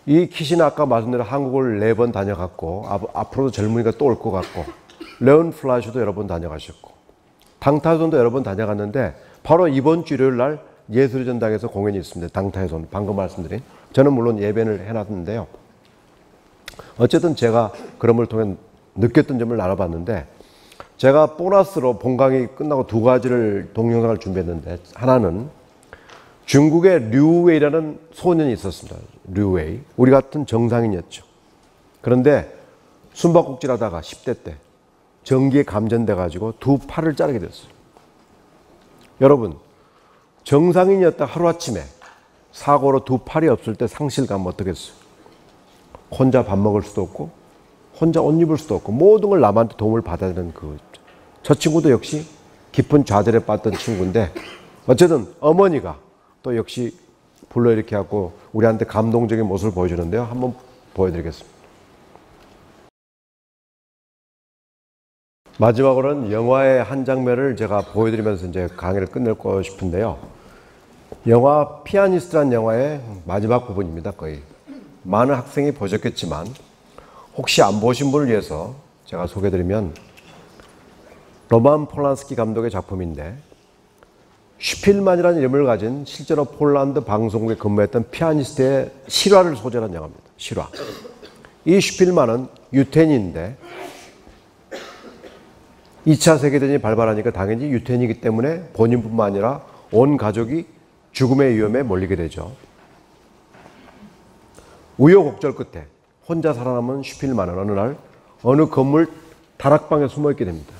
Speaker 1: 이 키시는 아까 말씀드린 한국을 4번 다녀갔고 앞으로도 젊으니까 또 올 것 같고 레온 플라이셔도 여러 번 다녀가셨고 당타에서도 여러 번 다녀갔는데 바로 이번 주 일요일 날 예술의 전당에서 공연이 있습니다. 당타에서는 방금 말씀드린 저는 물론 예배를 해놨는데요. 어쨌든 제가 그런 걸 통해 느꼈던 점을 나눠봤는데 제가 보너스로 본강의 끝나고 2가지를 동영상을 준비했는데 하나는 중국의 류웨이라는 소년이 있었습니다. 류웨이. 우리 같은 정상인이었죠. 그런데 숨바꼭질 하다가 10대 때 전기에 감전돼 가지고 2 팔을 자르게 됐어요. 여러분 정상인이었다 하루아침에 사고로 2 팔이 없을 때 상실감 어떻겠어요? 혼자 밥 먹을 수도 없고 혼자 옷 입을 수도 없고 모든 걸 남한테 도움을 받아야 되는 저 친구도 역시 깊은 좌절에 빠졌던 친구인데 어쨌든 어머니가 또 역시 불러일으켜 갖고 우리한테 감동적인 모습을 보여주는데요. 한번 보여드리겠습니다. 마지막으로는 영화의 한 장면을 제가 보여드리면서 이제 강의를 끝내고 싶은데요. 영화 피아니스트라는 영화의 마지막 부분입니다. 거의 많은 학생이 보셨겠지만 혹시 안 보신 분을 위해서 제가 소개해드리면 로만 폴란스키 감독의 작품인데 슈필만이라는 이름을 가진 실제로 폴란드 방송국에 근무했던 피아니스트의 실화를 소재로 한 영화입니다. 실화. 이 슈필만은 유태인인데 2차 세계대전이 발발하니까 당연히 유태인이기 때문에 본인뿐만 아니라 온 가족이 죽음의 위험에 몰리게 되죠. 우여곡절 끝에 혼자 살아남은 슈필만은 어느 날 어느 건물 다락방에 숨어있게 됩니다.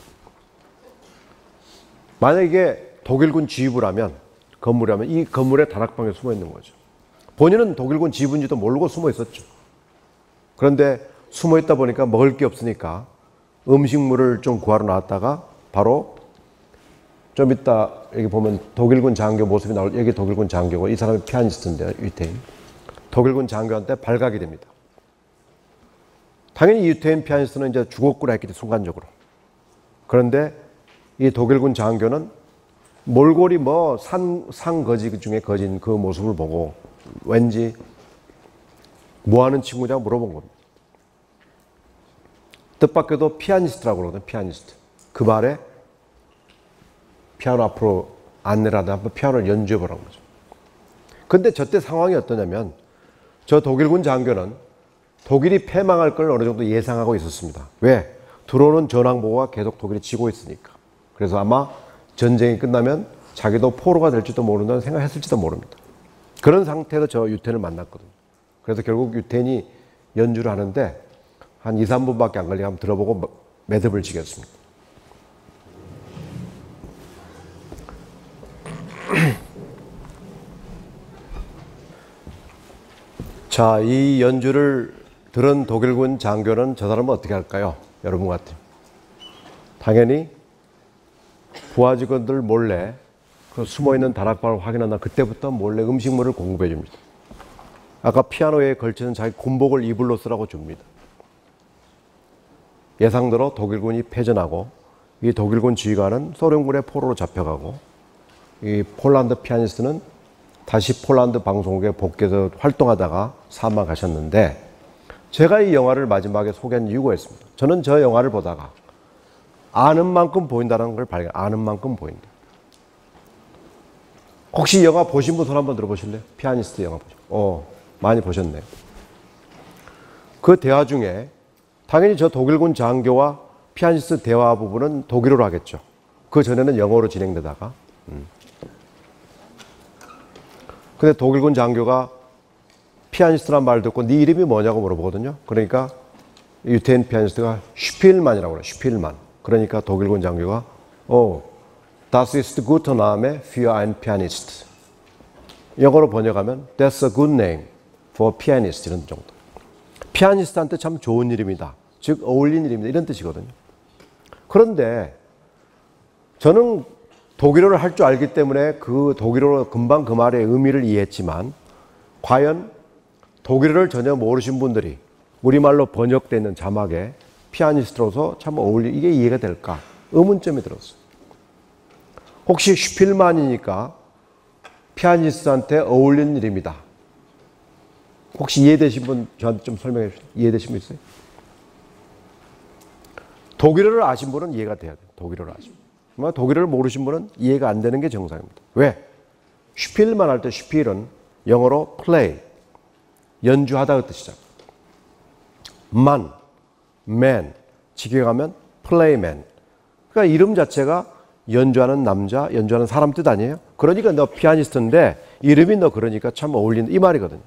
Speaker 1: 만약 이게 독일군 지휘부라면 건물이라면 이 건물의 다락방에 숨어 있는 거죠. 본인은 독일군 지휘부인지도 모르고 숨어 있었죠. 그런데 숨어 있다 보니까 먹을 게 없으니까 음식물을 좀 구하러 나왔다가 바로 좀 이따 여기 보면 독일군 장교 모습이 나올 여기 독일군 장교고 이 사람이 피아니스트인데요. 유태인. 독일군 장교한테 발각이 됩니다. 당연히 유태인 피아니스트는 이제 죽었구나 했기 때문에 순간적으로. 그런데 이 독일군 장교는 몰골이 뭐 산거지 중에 거진 그 모습을 보고 왠지 뭐 하는 친구냐고 물어본 겁니다. 뜻밖에도 피아니스트라고 그러거든요. 피아니스트. 그 말에 피아노 앞으로 안내라도 한번 피아노를 연주해 보라는 거죠. 근데 저때 상황이 어떠냐면 저 독일군 장교는 독일이 패망할 걸 어느 정도 예상하고 있었습니다. 왜? 들어오는 전황보고가 계속 독일이 지고 있으니까. 그래서 아마 전쟁이 끝나면 자기도 포로가 될지도 모른다는 생각했을지도 모릅니다. 그런 상태에서 저 유태인을 만났거든요. 그래서 결국 유태인이 연주를 하는데 한 2, 3분밖에 안 걸리고 한번 들어보고 매듭을 지겠습니다. 자, 이 연주를 들은 독일군 장교는 저 사람은 어떻게 할까요? 여러분 같아요. 당연히 부하 직원들 몰래 그 숨어있는 다락방을 확인한다. 그때부터 몰래 음식물을 공급해 줍니다. 아까 피아노에 걸치는 자기 군복을 이불로 쓰라고 줍니다. 예상대로 독일군이 패전하고 이 독일군 지휘관은 소련군의 포로로 잡혀가고 이 폴란드 피아니스트는 다시 폴란드 방송국에 복귀해서 활동하다가 사망하셨는데, 제가 이 영화를 마지막에 소개한 이유가 있습니다. 저는 저 영화를 보다가 아는 만큼 보인다는 걸 아는 만큼 보인다. 혹시 영화 보신 분 손 한번 들어보실래요? 피아니스트 영화 보시고. 많이 보셨네요. 그 대화 중에 당연히 저 독일군 장교와 피아니스트 대화 부분은 독일어로 하겠죠. 그 전에는 영어로 진행되다가. 근데 독일군 장교가 피아니스트란 말 듣고 네 이름이 뭐냐고 물어보거든요. 그러니까 유태인 피아니스트가 슈필만이라고 그래요. 슈필만. 그러니까 독일군 장교가 Das ist guter Name für ein Pianist. 영어로 번역하면 That's a good name for pianist 이런 정도. 피아니스트한테 참 좋은 이름이다. 즉 어울린 이름이다. 이런 뜻이거든요. 그런데 저는 독일어를 할 줄 알기 때문에 그 독일어로 금방 그 말의 의미를 이해했지만 과연 독일어를 전혀 모르신 분들이 우리말로 번역되어 있는 자막에 피아니스트로서 참 이게 이해가 될까? 의문점이 들었어요. 혹시 슈필만이니까 피아니스트한테 어울리는 이름이다. 혹시 이해되신 분 저한테 좀 설명해 주세요. 이해되신 분 있어요? 독일어를 아신 분은 이해가 돼야 돼요. 독일어를 아신 분. 독일어를 모르신 분은 이해가 안 되는 게 정상입니다. 왜? 슈필만 할 때 슈필은 영어로 play, 연주하다의 뜻이잖아요. man, 직역하면 playman. 그러니까 이름 자체가 연주하는 남자, 연주하는 사람 뜻 아니에요? 그러니까 너 피아니스트인데 이름이 너 그러니까 참 어울린다 이 말이거든요.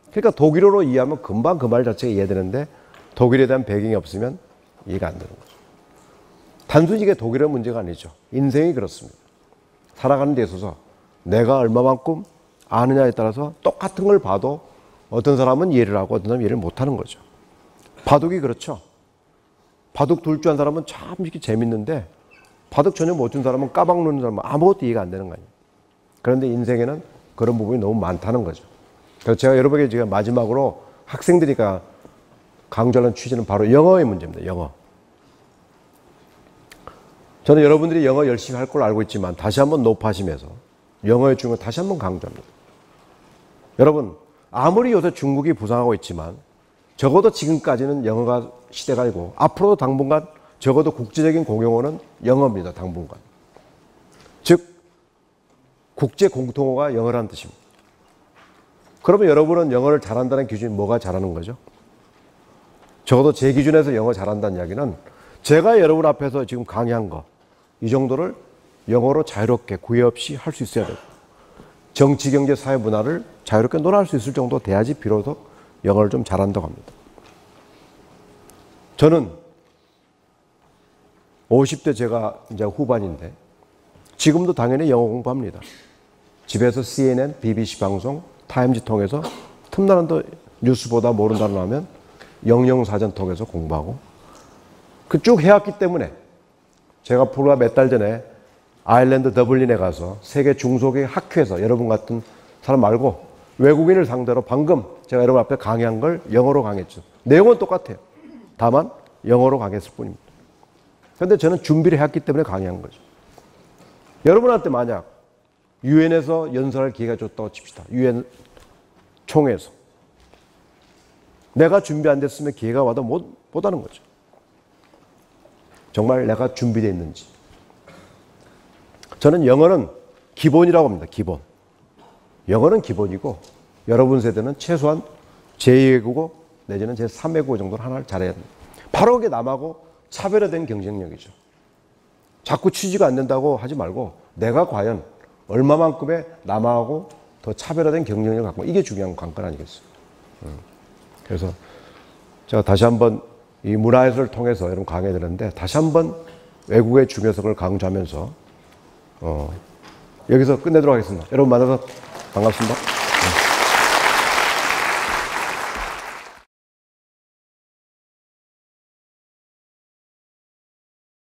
Speaker 1: 그러니까 독일어로 이해하면 금방 그 말 자체가 이해되는데 독일에 대한 배경이 없으면 이해가 안 되는 거죠. 단순히 이게 독일어 문제가 아니죠. 인생이 그렇습니다. 살아가는 데 있어서 내가 얼마만큼 아느냐에 따라서 똑같은 걸 봐도 어떤 사람은 이해를 하고 어떤 사람은 이해를 못하는 거죠. 바둑이 그렇죠. 바둑 둘 줄 아는 사람은 참 이렇게 재밌는데 바둑 전혀 못 준 사람은 까박 놓는 사람은 아무것도 이해가 안 되는 거 아니에요. 그런데 인생에는 그런 부분이 너무 많다는 거죠. 그래서 제가 여러분에게 지금 마지막으로 학생들이니까 강조하는 취지는 바로 영어의 문제입니다. 영어. 저는 여러분들이 영어 열심히 할 걸 알고 있지만 다시 한번 높아지면서 영어의 중요을 다시 한번 강조합니다. 여러분, 아무리 요새 중국이 부상하고 있지만 적어도 지금까지는 영어가 시대가 아니고 앞으로도 당분간 적어도 국제적인 공용어는 영어입니다. 당분간. 즉 국제 공통어가 영어라는 뜻입니다. 그러면 여러분은 영어를 잘한다는 기준이 뭐가 잘하는 거죠? 적어도 제 기준에서 영어 잘한다는 이야기는 제가 여러분 앞에서 지금 강의한 거 이 정도를 영어로 자유롭게 구애 없이 할 수 있어야 되고 정치, 경제, 사회, 문화를 자유롭게 논할 수 있을 정도 돼야지 비로소 영어를 좀 잘한다고 합니다. 저는 50대 제가 이제 후반인데 지금도 당연히 영어 공부합니다. 집에서 CNN, BBC 방송, 타임즈 통해서 틈나는 더 뉴스보다 모르는 단어 나오면 영영사전 통해서 공부하고 쭉 해왔기 때문에 제가 불과 몇 달 전에 아일랜드 더블린에 가서 세계 중소기업 학회에서 여러분 같은 사람 말고 외국인을 상대로 방금 제가 여러분 앞에 강의한 걸 영어로 강의했죠. 내용은 똑같아요. 다만 영어로 강의했을 뿐입니다. 그런데 저는 준비를 했기 때문에 강의한 거죠. 여러분한테 만약 유엔에서 연설할 기회가 줬다고 칩시다. 유엔 총회에서. 내가 준비 안 됐으면 기회가 와도 못 하는 거죠. 정말 내가 준비되어 있는지. 저는 영어는 기본이라고 합니다. 기본. 영어는 기본이고 여러분 세대는 최소한 제2외국어 내지는 제3외국어 정도는 하나를 잘해야 됩니다. 바로 그게 남하고 차별화된 경쟁력이죠. 자꾸 취지가 안 된다고 하지 말고 내가 과연 얼마만큼의 남하고 더 차별화된 경쟁력을 갖고 이게 중요한 관건 아니겠어요. 그래서 제가 다시 한번 이 문화예술을 통해서 여러분 강의해 드렸는데 다시 한번 외국의 중요성을 강조하면서 여기서 끝내도록 하겠습니다. 여러분 만나서 반갑습니다.